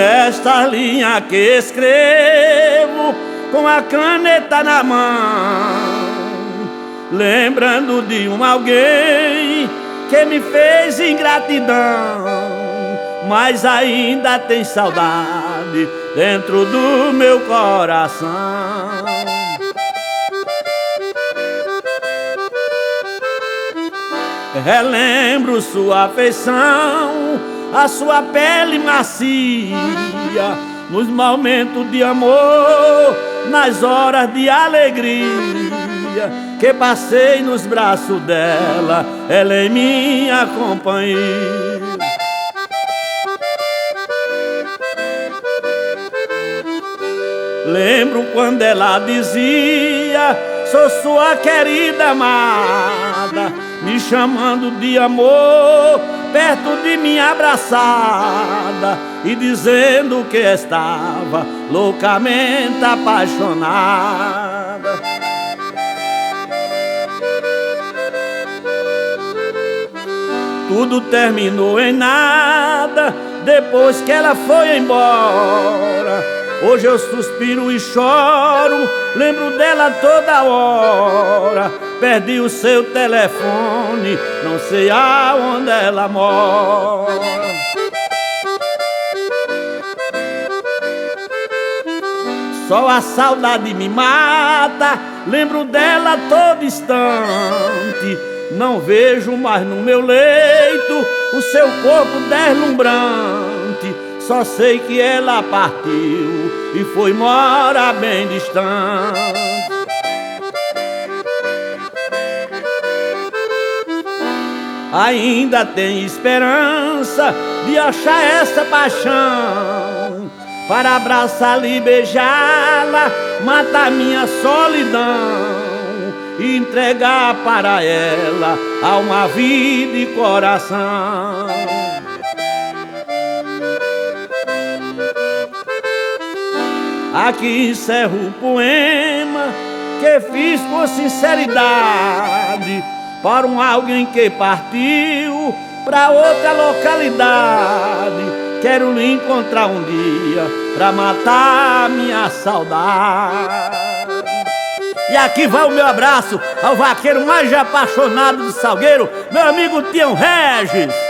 nesta linha que escrevo com a caneta na mão, lembrando de alguém que me fez ingratidão, mas ainda tem saudade dentro do meu coração. Relembro sua afeição, a sua pele macia, nos momentos de amor, nas horas de alegria que passei nos braços dela, ela em minha companhia. Lembro quando ela dizia: sou sua querida amada, me chamando de amor, perto de mim abraçada, e dizendo que estava loucamente apaixonada. Tudo terminou em nada depois que ela foi embora. Hoje eu suspiro e choro, lembro dela toda hora. Perdi o seu telefone, não sei aonde ela mora. Só a saudade me mata, lembro dela todo instante. Não vejo mais no meu leito o seu corpo deslumbrante. Só sei que ela partiu e foi morar bem distante. Ainda tem esperança de achar essa paixão, para abraçá-la e beijá-la, matar minha solidão e entregar para ela alma, vida e coração. Aqui encerro o poema que fiz com sinceridade para alguém que partiu para outra localidade. Quero lhe encontrar um dia pra matar minha saudade. E aqui vai o meu abraço ao vaqueiro mais apaixonado do Salgueiro, meu amigo Tião Regis.